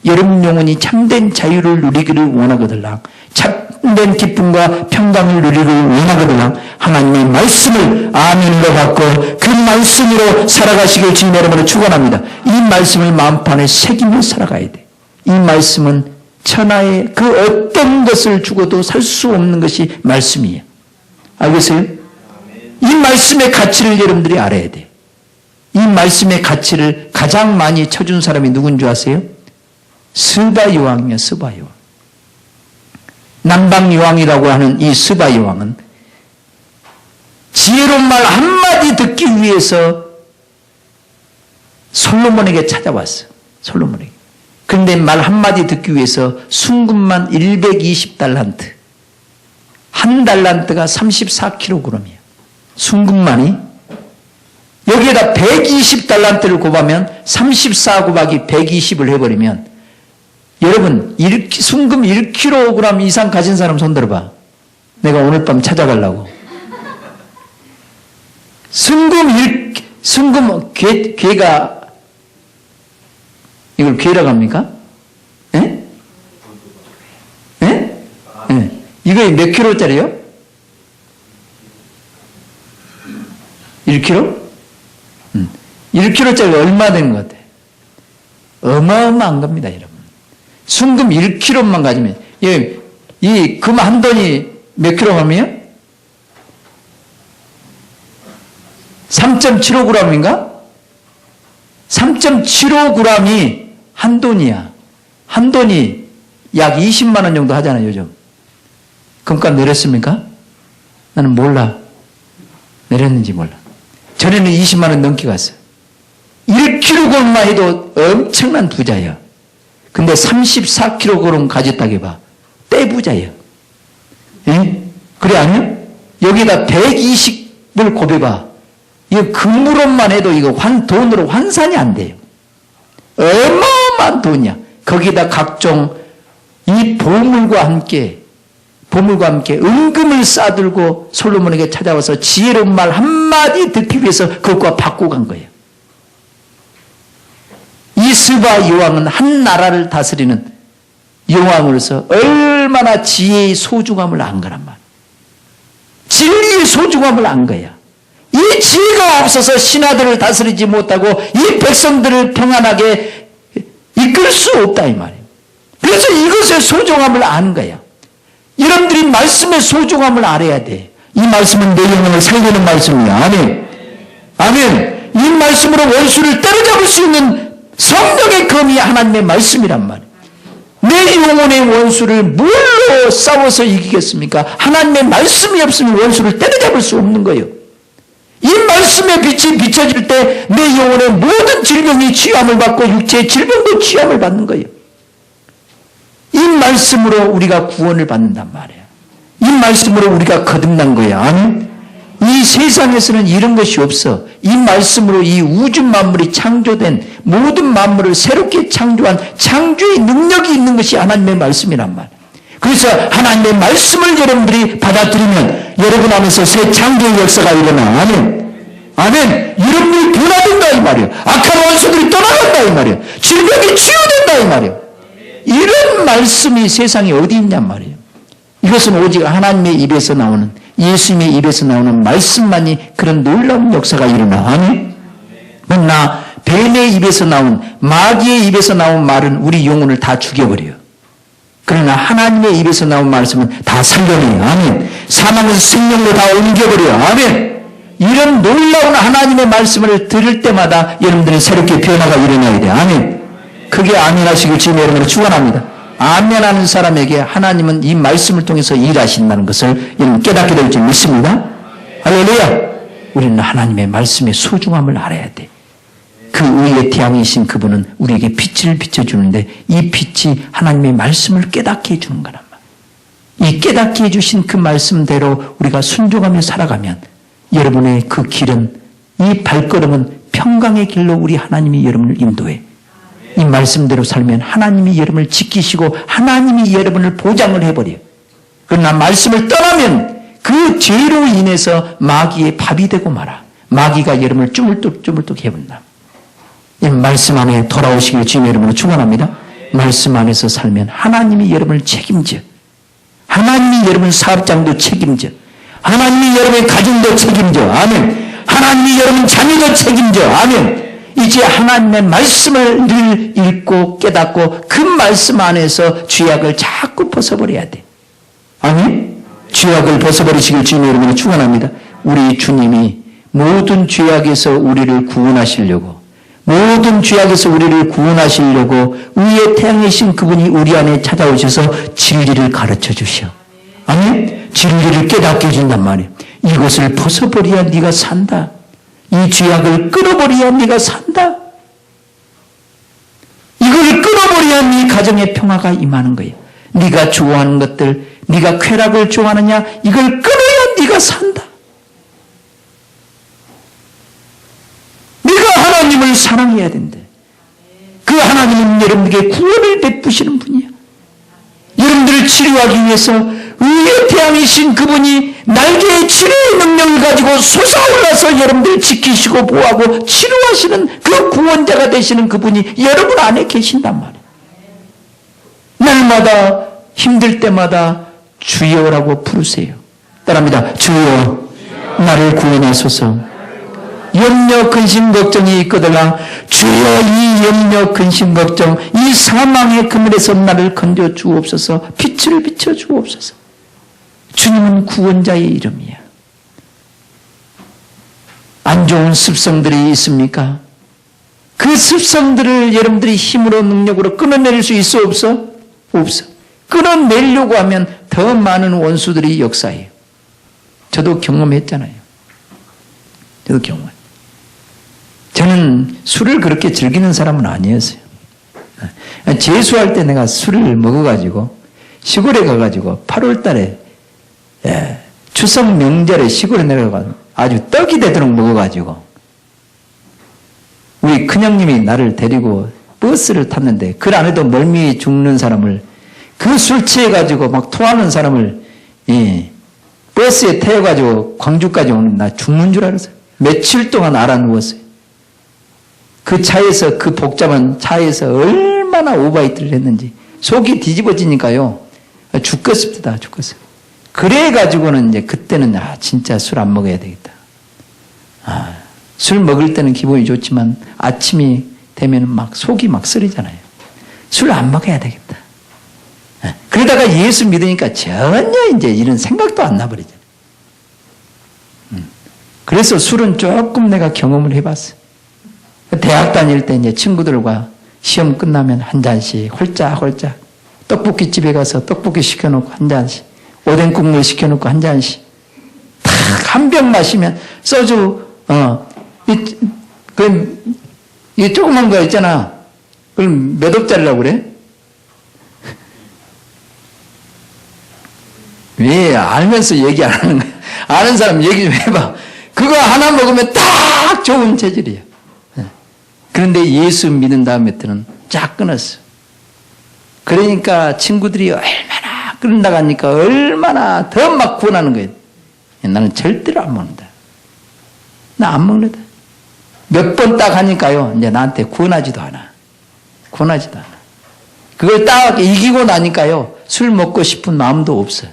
S1: 여러분 영혼이 참된 자유를 누리기를 원하거들랑 참된 기쁨과 평강을 누리기를 원하거들랑 하나님의 말씀을 아멘으로 받고 그 말씀으로 살아가시길 주님 이름으로 축원합니다. 이 말씀을 마음판에 새기며 살아가야 돼. 이 말씀은 천하의 그 어떤 것을 주고도 살 수 없는 것이 말씀이에요. 알겠어요? 이 말씀의 가치를 여러분들이 알아야 돼. 이 말씀의 가치를 가장 많이 쳐준 사람이 누군 줄 아세요? 스바 여왕이에요. 스바 여왕. 남방 여왕이라고 하는 이 스바 여왕은 지혜로운 말 한마디 듣기 위해서 솔로몬에게 찾아왔어. 솔로몬에게. 그런데 말 한마디 듣기 위해서 순금만 120달란트. 한 달란트가 34kg이야. 순금만이. 여기에다 120달란트를 곱하면 34 곱하기 120을 해버리면 여러분 순금 1kg 이상 가진 사람 손들어봐. 내가 오늘 밤 찾아가려고. 순금 괴가 이걸 괴라고 합니까? 예? 예? 예. 이거 몇 킬로짜리요? 1kg? 1kg짜리 얼마 되는 것 같아요? 어마어마한 겁니다, 여러분. 순금 1kg만 가지면, 이 금 한 돈이 몇 킬로그램이에요? 3.75g인가? 3.75g이 한 돈이야. 한 돈이 약 20만 원 정도 하잖아요, 요즘. 금값 내렸습니까? 나는 몰라. 내렸는지 몰라. 전에는 20만 원 넘게 갔어요. 1kg만 해도 엄청난 부자예요. 근데 34kg 가졌다고 해봐. 떼부자예요. 예? 그래, 아니요? 여기다 120을 곱해봐. 이거 금으로만 해도 이거 돈으로 환산이 안 돼요. 어마어마한 돈이야. 거기다 각종 이 보물과 함께 은금을 싸들고 솔로몬에게 찾아와서 지혜로운 말 한마디 듣기 위해서 그것과 바꾸고 간 거예요. 이 스바 여왕은 한 나라를 다스리는 여왕으로서 얼마나 지혜의 소중함을 안 거란 말이야. 진리의 소중함을 안 거야. 이 지혜가 없어서 신하들을 다스리지 못하고 이 백성들을 평안하게 이끌 수 없다 이 말이에요. 그래서 이것의 소중함을 아는 거야. 여러분들이 말씀의 소중함을 알아야 돼. 이 말씀은 내 영혼을 살리는 말씀이야. 아멘. 아멘. 이 말씀으로 원수를 때려잡을 수 있는 성령의 검이 하나님의 말씀이란 말이에요. 내 영혼의 원수를 뭘로 싸워서 이기겠습니까? 하나님의 말씀이 없으면 원수를 때려잡을 수 없는 거예요. 이 말씀의 빛이 비춰질 때 내 영혼의 모든 질병이 치유함을 받고 육체의 질병도 치유함을 받는 거예요. 이 말씀으로 우리가 구원을 받는단 말이에요. 이 말씀으로 우리가 거듭난 거예요. 아멘. 이 세상에서는 이런 것이 없어. 이 말씀으로 이 우주 만물이 창조된 모든 만물을 새롭게 창조한 창조의 능력이 있는 것이 하나님의 말씀이란 말이에요. 그래서 하나님의 말씀을 여러분들이 받아들이면 여러분 안에서 새 창조의 역사가 일어나. 아멘. 아멘. 여러분이 변화된다 이 말이에요. 악한 원수들이 떠나간다 이 말이에요. 질병이 치유된다 이 말이에요. 이런 말씀이 세상에 어디 있냔 말이에요. 이것은 오직 하나님의 입에서 나오는 예수님의 입에서 나오는 말씀만이 그런 놀라운 역사가 일어나. 아멘. 그러나 뱀의 입에서 나온 마귀의 입에서 나온 말은 우리 영혼을 다 죽여버려요. 그러나 하나님의 입에서 나온 말씀은 다 살려내요. 아멘. 사망에서 생명으로 다 옮겨버려요. 아멘. 이런 놀라운 하나님의 말씀을 들을 때마다 여러분들은 새롭게 변화가 일어나야 돼요. 아멘. 그게 아멘하시길 주님 여러분을 축원합니다. 아멘하는 사람에게 하나님은 이 말씀을 통해서 일하신다는 것을 여러분 깨닫게 될 줄 믿습니다. 할렐루야. 우리는 하나님의 말씀의 소중함을 알아야 돼. 그 의의 태양이신 그분은 우리에게 빛을 비춰주는데 이 빛이 하나님의 말씀을 깨닫게 해주는 거란 말이에요. 이 깨닫게 해주신 그 말씀대로 우리가 순종하며 살아가면 여러분의 그 길은, 이 발걸음은 평강의 길로 우리 하나님이 여러분을 인도해. 이 말씀대로 살면 하나님이 여러분을 지키시고 하나님이 여러분을 보장을 해버려요. 그러나 말씀을 떠나면 그 죄로 인해서 마귀의 밥이 되고 말아. 마귀가 여러분을 쭈물뚝 해본다. 이 말씀 안에 돌아오시길 주님 여러분을 축원합니다. 말씀 안에서 살면 하나님이 여러분을 책임져. 하나님이 여러분 사업장도 책임져. 하나님이 여러분의 가정도 책임져. 아멘. 하나님이 여러분 자녀도 책임져. 아멘. 이제 하나님의 말씀을 늘 읽고 깨닫고 그 말씀 안에서 죄악을 자꾸 벗어버려야 돼. 아멘. 죄악을 벗어버리시길 주님 여러분을 축원합니다. 우리 주님이 모든 죄악에서 우리를 구원하시려고, 모든 죄악에서 우리를 구원하시려고 의의 태양이신 그분이 우리 안에 찾아오셔서 진리를 가르쳐 주셔. 아멘. 진리를 깨닫게 해준단 말이에요. 이것을 벗어버려야 네가 산다. 이 죄악을 끊어버려야 네가 산다. 이걸 끊어버려야 네 가정의 평화가 임하는 거예요. 네가 좋아하는 것들, 네가 쾌락을 좋아하느냐, 이걸 끊어야 네가 산다. 네가 하나님을 사랑해야 된대. 그 하나님은 여러분에게 구원을 베푸시는 분이야. 여러분들을 치료하기 위해서 의의 태양이신 그분이 날개의 치료의 능력을 가지고 솟아올라서 여러분들을 지키시고 보호하고 치료하시는 그 구원자가 되시는 그분이 여러분 안에 계신단 말이에요. 날마다 힘들 때마다 주여라고 부르세요. 따라합니다. 주여 나를 구원하소서. 염려, 근심, 걱정이 있거들라 주여 이 염려, 근심, 걱정 이 사망의 그물에서 나를 건져 주옵소서. 빛을 비춰 주옵소서. 주님은 구원자의 이름이야. 안 좋은 습성들이 있습니까? 그 습성들을 여러분들이 힘으로 능력으로 끊어낼 수 있어 없어? 없어. 끊어내려고 하면 더 많은 원수들이 역사해요. 저도 경험했잖아요. 저도 경험. 저는 술을 그렇게 즐기는 사람은 아니었어요. 재수할 때 내가 술을 먹어가지고 시골에 가가지고 8월 달에 추석 명절에 시골에 내려가서 아주 떡이 되도록 먹어가지고 우리 큰형님이 나를 데리고 버스를 탔는데 그 안에도 멀미 죽는 사람을 그 술 취해가지고 막 토하는 사람을 버스에 태워가지고 광주까지 오는 나 죽는 줄 알았어요. 며칠 동안 알아 누웠어요. 그 차에서 그 복잡한 차에서 얼마나 오바이트를 했는지 속이 뒤집어지니까요. 죽겠습니다. 죽겠어요. 그래가지고는 이제 그때는 진짜 술 안 먹어야 되겠다. 술 먹을 때는 기분이 좋지만 아침이 되면 막 속이 막 쓰리잖아요. 술 안 먹어야 되겠다. 그러다가 예수 믿으니까 전혀 이제 이런 생각도 안 나버리잖아요. 그래서 술은 조금 내가 경험을 해봤어요. 대학 다닐 때 이제 친구들과 시험 끝나면 한 잔씩 홀짝홀짝 떡볶이 집에 가서 떡볶이 시켜놓고 한 잔씩 오뎅 국물 시켜놓고 한 잔씩 탁 한 병 마시면 소주 이 조그만 거 있잖아. 그럼 몇 억짜리라고 그래? 왜 알면서 얘기 안 하는 거야? 아는 사람 얘기 좀 해봐. 그거 하나 먹으면 딱 좋은 체질이야. 그런데 예수 믿은 다음에부터는 쫙 끊었어. 그러니까 친구들이 얼마나 끊는다고 하니까 얼마나 더 막 구원하는 거예요. 나는 절대로 안 먹는다. 나 안 먹는다. 몇 번 딱 하니까요. 이제 나한테 구원하지도 않아. 구원하지도 않아. 그걸 딱 이기고 나니까요. 술 먹고 싶은 마음도 없어요.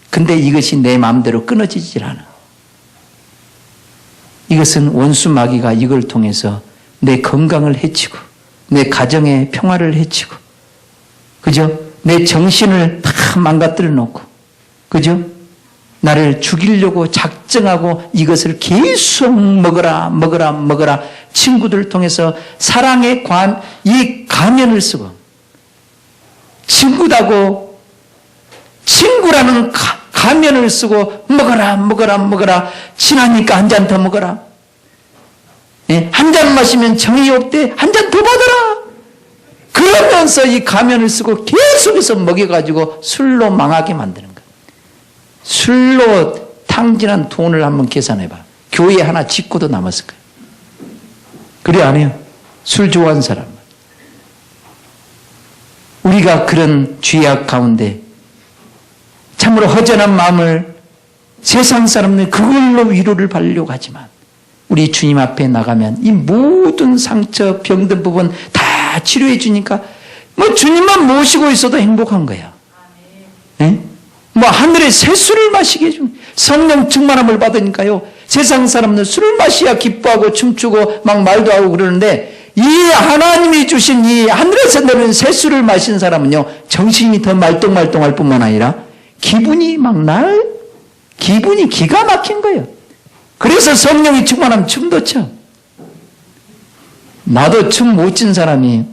S1: 근데 이것이 내 마음대로 끊어지질 않아. 이것은 원수 마귀가 이걸 통해서 내 건강을 해치고 내 가정의 평화를 해치고 그죠? 내 정신을 다 망가뜨려 놓고 그죠? 나를 죽이려고 작정하고 이것을 계속 먹어라 먹어라 먹어라 친구들을 통해서 사랑의 이 가면을 쓰고 친구라는 가면을 쓰고 먹어라 먹어라 먹어라 친하니까 한 잔 더 먹어라 한 잔 마시면 정이 없대 한 잔 더 받아라 그러면서 이 가면을 쓰고 계속해서 먹여가지고 술로 망하게 만드는 거야. 술로 탕진한 돈을 한번 계산해봐. 교회 하나 짓고도 남았을 거야. 그래 안 해요? 술 좋아하는 사람. 우리가 그런 죄악 가운데 참으로 허전한 마음을 세상 사람들 그걸로 위로를 받으려고 하지만 우리 주님 앞에 나가면 이 모든 상처 병든 부분 다 치료해 주니까 뭐 주님만 모시고 있어도 행복한 거야. 네? 뭐 하늘의 새 술을 마시게 해주는 성령 충만함을 받으니까요. 세상 사람들 술을 마셔야 기뻐하고 춤추고 막 말도 하고 그러는데 이 하나님이 주신 이 하늘에서 내리는 새 술을 마신 사람은요. 정신이 더 말똥말똥할 뿐만 아니라 기분이 기분이 기가 막힌 거예요. 그래서 성령이 충만하면 춤도 춰. 나도 춤 못 춘 사람이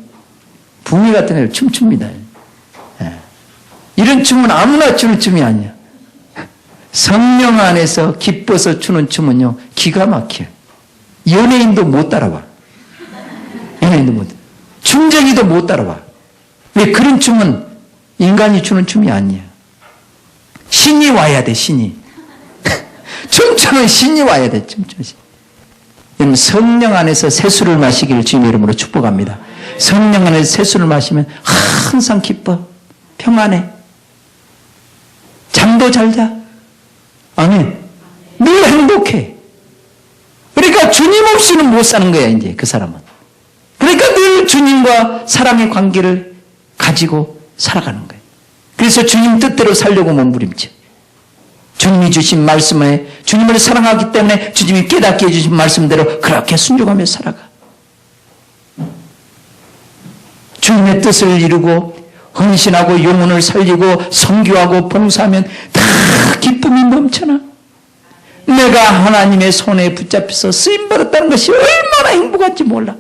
S1: 붕이 같은 애를 춤춥니다. 이런 춤은 아무나 추는 춤이 아니야. 성령 안에서 기뻐서 추는 춤은요, 기가 막혀요. 연예인도 못 따라와. 연예인도 못. 춤쟁이도 못 따라와. 왜 그런 춤은 인간이 추는 춤이 아니야. 신이 와야 돼, 신이. 춤추는 신이 와야 돼, 춤추는 신. 여러분, 성령 안에서 새술을 마시기를 주님의 이름으로 축복합니다. 성령 안에서 새술을 마시면 항상 기뻐, 평안해. 잠도 잘 자. 아멘. 늘 행복해. 그러니까 주님 없이는 못 사는 거야, 이제 그 사람은. 그러니까 늘 주님과 사랑의 관계를 가지고 살아가는 거예요. 그래서 주님 뜻대로 살려고 몸부림쳐. 주님이 주신 말씀에 주님을 사랑하기 때문에 주님이 깨닫게 해주신 말씀대로 그렇게 순종하며 살아가. 주님의 뜻을 이루고 헌신하고 영혼을 살리고 선교하고 봉사하면 다 기쁨이 넘쳐나. 내가 하나님의 손에 붙잡혀서 쓰임받았다는 것이 얼마나 행복한지 몰라.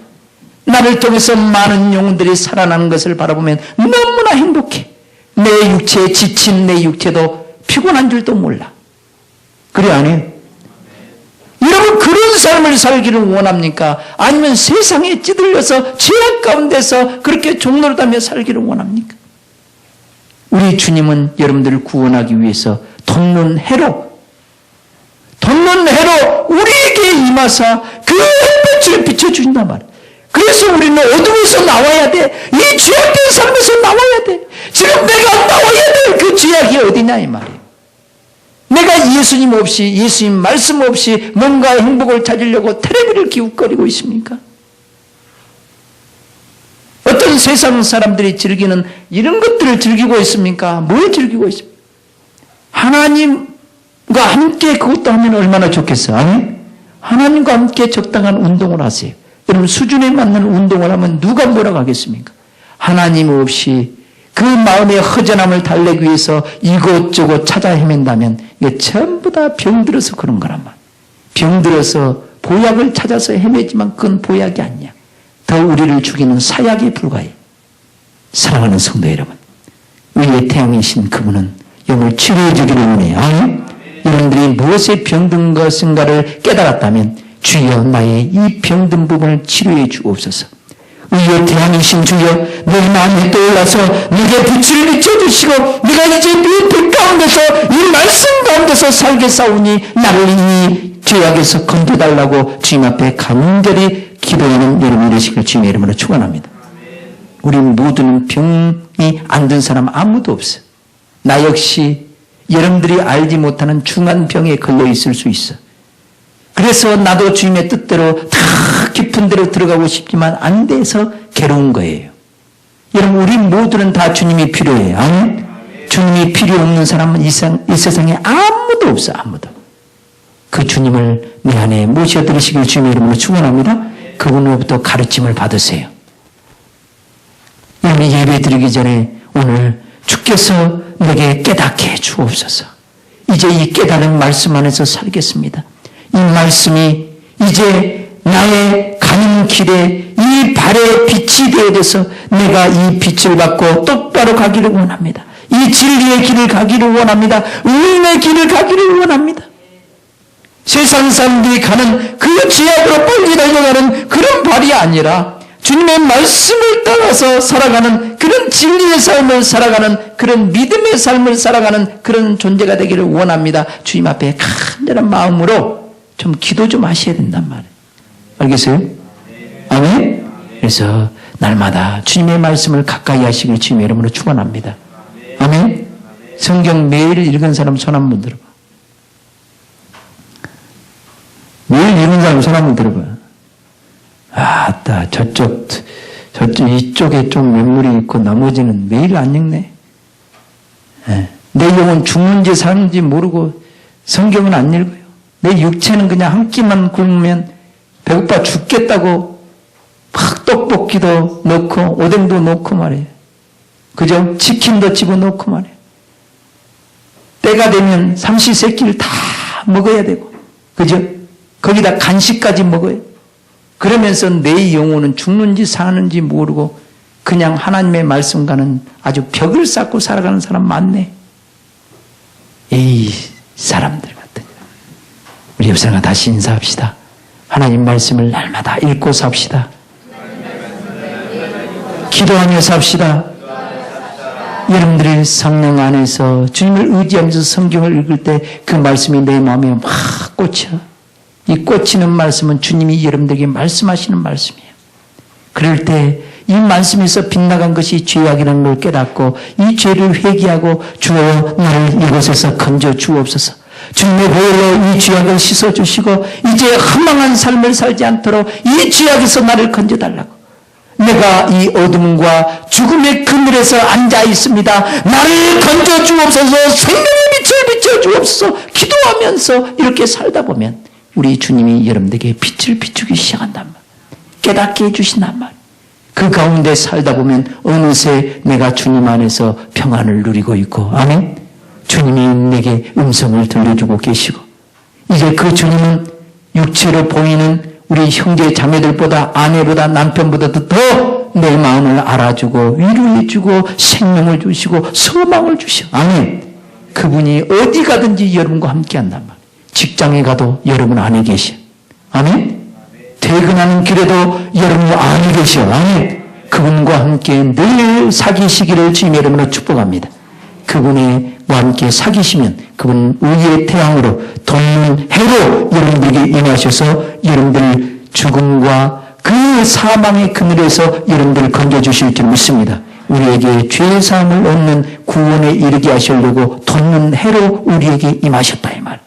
S1: 나를 통해서 많은 영혼들이 살아나는 것을 바라보면 너무나 행복해. 내 육체에 지친 내 육체도 피곤한 줄도 몰라. 그래 안 해요? 여러분 그런 삶을 살기를 원합니까? 아니면 세상에 찌들려서 죄악 가운데서 그렇게 종노릇하며 살기를 원합니까? 우리 주님은 여러분들을 구원하기 위해서 돕는 해로 우리에게 임하사 그 햇볕을 비춰주신단 말이에요. 그래서 우리는 어둠에서 나와야 돼. 이 죄악된 삶에서 나와야 돼. 지금 내가 나와야 될 그 죄악이 어디냐 이 말이에요. 내가 예수님 없이, 예수님 말씀 없이 뭔가 행복을 찾으려고 테레비를 기웃거리고 있습니까? 어떤 세상 사람들이 즐기는 이런 것들을 즐기고 있습니까? 뭘 즐기고 있습니까? 하나님과 함께 그것도 하면 얼마나 좋겠어요? 아니? 하나님과 함께 적당한 운동을 하세요. 여러분 수준에 맞는 운동을 하면 누가 뭐라고 하겠습니까? 하나님 없이 그 마음의 허전함을 달래기 위해서 이곳저곳 찾아 헤맨다면 이게 전부 다 병들어서 그런 거란 말이에요. 병들어서 보약을 찾아서 헤매지만 그건 보약이 아니야. 더 우리를 죽이는 사약에 불과해. 사랑하는 성도 여러분, 위에 태양이신 그분은 영을 치료해 주기를 원해요. 아멘? 여러분들이 무엇에 병든 것인가를 깨달았다면 주여 나의 이 병든 부분을 치료해 주옵소서. 위에 태양이신 주여 내 마음에 떠올라서 내게 빛을 비춰주시고 내가 이제 네 빛 가운데서 이 말씀 가운데서 살게 싸우니 나를 이 죄악에서 건져달라고 주님 앞에 간절히 기도하는 여러분 되시길 주님의 이름으로 축원합니다. 우리 모두는 병이 안 든 사람 아무도 없어. 나 역시 여러분들이 알지 못하는 중한 병에 걸려 있을 수 있어. 그래서 나도 주님의 뜻대로 다 깊은 데로 들어가고 싶지만 안 돼서 괴로운 거예요. 여러분 우리 모두는 다 주님이 필요해요. 아멘? 주님이 필요 없는 사람은 이 세상에 아무도 없어. 아무도. 그 주님을 내 안에 모셔드리시길 주님의 이름으로 축원합니다. 그분으로부터 가르침을 받으세요. 여러분 예배 드리기 전에 오늘 주께서 내게 깨닫게 해 주옵소서. 이제 이 깨달은 말씀 안에서 살겠습니다. 이 말씀이 이제 나의 가는 길에 이 발의 빛이 되어져서 내가 이 빛을 받고 똑바로 가기를 원합니다. 이 진리의 길을 가기를 원합니다. 의인의 길을 가기를 원합니다. 세상 사람들이 가는 그 죄악으로 빨리 달려가는 그런 발이 아니라 주님의 말씀을 따라서 살아가는 그런 진리의 삶을 살아가는 그런 믿음의 삶을 살아가는 그런 존재가 되기를 원합니다. 주님 앞에 간절한 마음으로 좀 기도 좀 하셔야 된단 말이에요. 알겠어요? 아멘? 그래서 날마다 주님의 말씀을 가까이 하시길 주님의 이름으로 축원합니다. 아멘? 성경 매일 읽은 사람 손 한번 들어봐. 매일 읽은 사람 손 한번 들어봐. 아따 저쪽 이쪽에 좀 면물이 있고 나머지는 매일 안 읽네. 내 영혼 죽는지 사는지 모르고 성경은 안 읽어요. 내 육체는 그냥 한 끼만 굶으면 배고파 죽겠다고 막 떡볶이도 넣고 오뎅도 넣고 말이에요. 그죠? 치킨도 집어넣고 말이에요. 때가 되면 삼시세끼를 다 먹어야 되고 그죠? 거기다 간식까지 먹어요. 그러면서 내 영혼은 죽는지 사는지 모르고 그냥 하나님의 말씀과는 아주 벽을 쌓고 살아가는 사람 많네. 이 사람들 같은. 우리 옆 사람과 다시 인사합시다. 하나님 말씀을 날마다 읽고 삽시다. 기도하며 삽시다. 여러분들의 성령 안에서 주님을 의지하면서 성경을 읽을 때 그 말씀이 내 마음에 막 꽂혀. 이 꽂히는 말씀은 주님이 여러분들에게 말씀하시는 말씀이에요. 그럴 때 이 말씀에서 빗나간 것이 죄악이라는 걸 깨닫고 이 죄를 회개하고 주여 나를 이곳에서 건져 주옵소서. 주님의 보혈로 이 죄악을 씻어주시고 이제 허망한 삶을 살지 않도록 이 죄악에서 나를 건져달라고. 내가 이 어둠과 죽음의 그늘에서 앉아 있습니다. 나를 건져 주옵소서. 생명의 빛을 비춰 주옵소서. 기도하라. 수고하면서 이렇게 살다 보면 우리 주님이 여러분들에게 빛을 비추기 시작한단 말. 깨닫게 해주신단 말. 그 가운데 살다 보면 어느새 내가 주님 안에서 평안을 누리고 있고, 아멘. 주님이 내게 음성을 들려주고 계시고, 이제 그 주님은 육체로 보이는 우리 형제 자매들보다, 아내보다, 남편보다도 더 내 마음을 알아주고 위로해주고 생명을 주시고 소망을 주시고, 아멘. 그분이 어디 가든지 여러분과 함께 한단 말이에요. 직장에 가도 여러분 안에 계셔. 아멘. 퇴근하는 길에도 여러분 안에 계셔. 아멘. 그분과 함께 늘 사귀시기를 주님의 이름으로 축복합니다. 그분과 함께 사귀시면 그분 의의 태양으로 돋는 해로 여러분들에게 임하셔서 여러분들 죽음과 그 사망의 그늘에서 여러분들을 건져주실 줄 믿습니다. 우리에게 죄사함을 얻는 구원에 이르게 하시려고 돋는 해로 우리에게 임하셨다 이 말.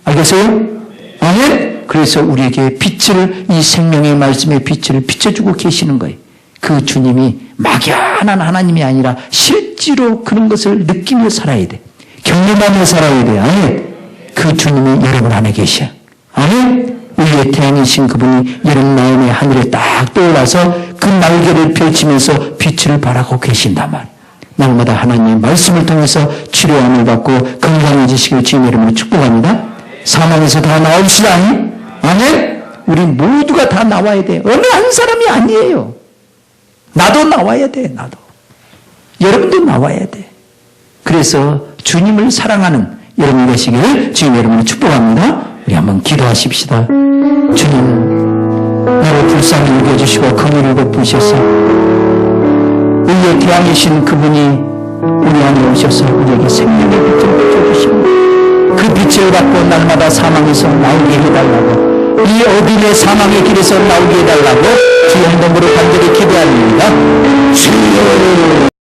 S1: 알겠어요? 아멘? 그래서 우리에게 빛을, 이 생명의 말씀의 빛을 비춰주고 계시는 거예요. 그 주님이 막연한 하나님이 아니라 실제로 그런 것을 느끼며 살아야 돼. 경험하며 살아야 돼. 아멘? 그 주님이 여러분 안에 계셔. 아멘? 의의 태양이신 그분이 여러분 마음의 하늘에 딱 떠올라서 그 날개를 펼치면서 빛을 발하고 계신단 말. 날마다 하나님의 말씀을 통해서 치료함을 받고 건강해지시길 주님의 이름으로 축복합니다. 사망에서 다 나옵시다. 아멘? 우리 모두가 다 나와야 돼. 어느 한 사람이 아니에요. 나도 나와야 돼. 나도. 여러분도 나와야 돼. 그래서 주님을 사랑하는 여러분 되시기를 주님의 이름으로 축복합니다. 우리 한번 기도하십시다. 주님, 나를 불쌍히 여겨주시고 긍휼을 베푸셔서 의의 태양이신 그분이 우리 안에 오셔서 우리에게 생명의 빛을 비춰주시고 그 빛을 받고 날마다 사망에서 나오게 해달라고, 이 어둠의 사망의 길에서 나오게 해달라고 주의 이름으로 간절히 기도합니다. 주여.